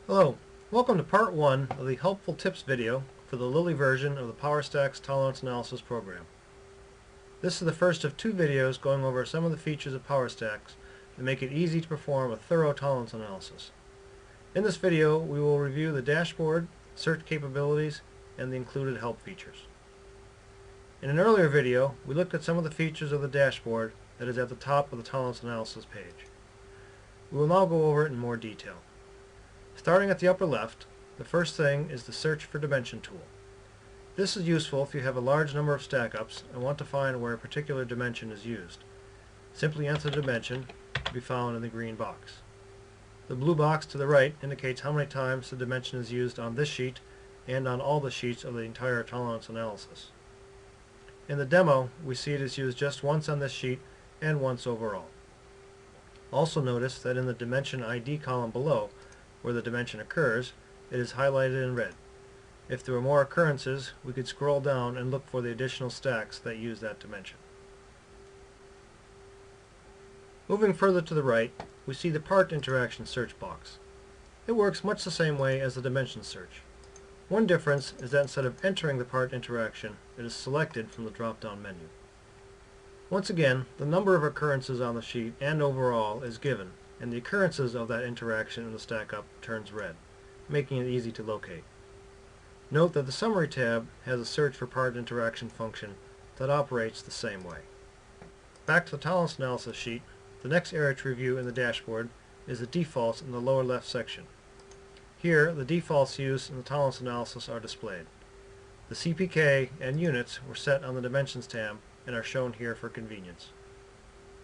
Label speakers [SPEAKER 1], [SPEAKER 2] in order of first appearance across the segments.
[SPEAKER 1] Hello, welcome to part 1 of the helpful tips video for the Lilly version of the Powerstaxx tolerance analysis program. This is the first of 2 videos going over some of the features of Powerstaxx that make it easy to perform a thorough tolerance analysis. In this video we will review the dashboard, search capabilities, and the included help features. In an earlier video we looked at some of the features of the dashboard that is at the top of the tolerance analysis page. We will now go over it in more detail. Starting at the upper left, the first thing is the Search for Dimension tool. This is useful if you have a large number of stack-ups and want to find where a particular dimension is used. Simply enter the dimension to be found in the green box. The blue box to the right indicates how many times the dimension is used on this sheet and on all the sheets of the entire tolerance analysis. In the demo, we see it is used just once on this sheet and once overall. Also notice that in the Dimension ID column below, where the dimension occurs, it is highlighted in red. If there were more occurrences, we could scroll down and look for the additional stacks that use that dimension. Moving further to the right, we see the Part Interaction search box. It works much the same way as the dimension search. One difference is that instead of entering the part interaction, it is selected from the drop-down menu. Once again, the number of occurrences on the sheet and overall is given, and the occurrences of that interaction in the stack-up turns red, making it easy to locate. Note that the Summary tab has a Search for Part Interaction function that operates the same way. Back to the tolerance analysis sheet, the next area to review in the dashboard is the defaults in the lower left section. Here, the defaults used in the tolerance analysis are displayed. The CPK and units were set on the Dimensions tab and are shown here for convenience.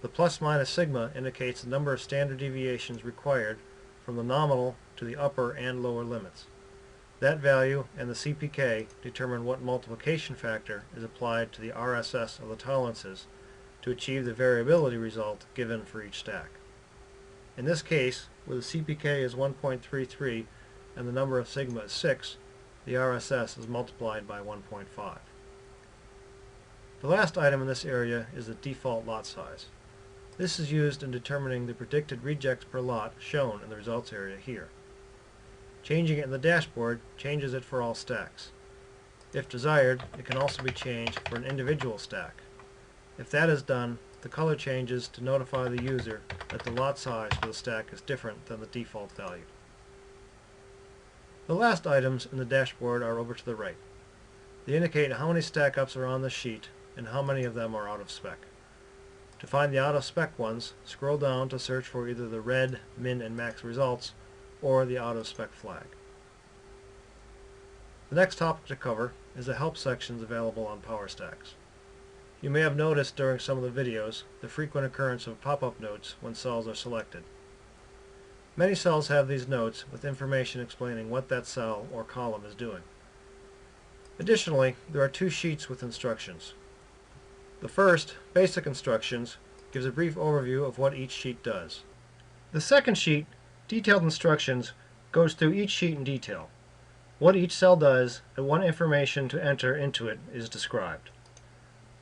[SPEAKER 1] The plus-minus sigma indicates the number of standard deviations required from the nominal to the upper and lower limits. That value and the CPK determine what multiplication factor is applied to the RSS of the tolerances to achieve the variability result given for each stack. In this case, where the CPK is 1.33 and the number of sigma is 6, the RSS is multiplied by 1.5. The last item in this area is the default lot size. This is used in determining the predicted rejects per lot shown in the results area here. Changing it in the dashboard changes it for all stacks. If desired, it can also be changed for an individual stack. If that is done, the color changes to notify the user that the lot size for the stack is different than the default value. The last items in the dashboard are over to the right. They indicate how many stack-ups are on the sheet and how many of them are out of spec. To find the out-of-spec ones, scroll down to search for either the red, min, and max results or the out-of-spec flag. The next topic to cover is the help sections available on Powerstaxx. You may have noticed during some of the videos the frequent occurrence of pop-up notes when cells are selected. Many cells have these notes with information explaining what that cell or column is doing. Additionally, there are 2 sheets with instructions. The first, Basic Instructions, gives a brief overview of what each sheet does. The second sheet, Detailed Instructions, goes through each sheet in detail. What each cell does and what information to enter into it is described.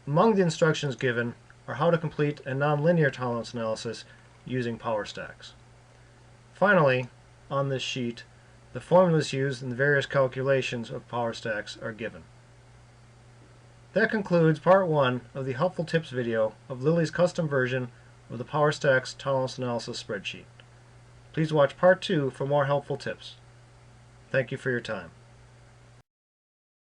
[SPEAKER 1] Among the instructions given are how to complete a nonlinear tolerance analysis using Powerstaxx. Finally, on this sheet, the formulas used in the various calculations of Powerstaxx are given. That concludes part 1 of the helpful tips video of Lilly's custom version of the Powerstaxx tolerance analysis spreadsheet. Please watch part 2 for more helpful tips. Thank you for your time.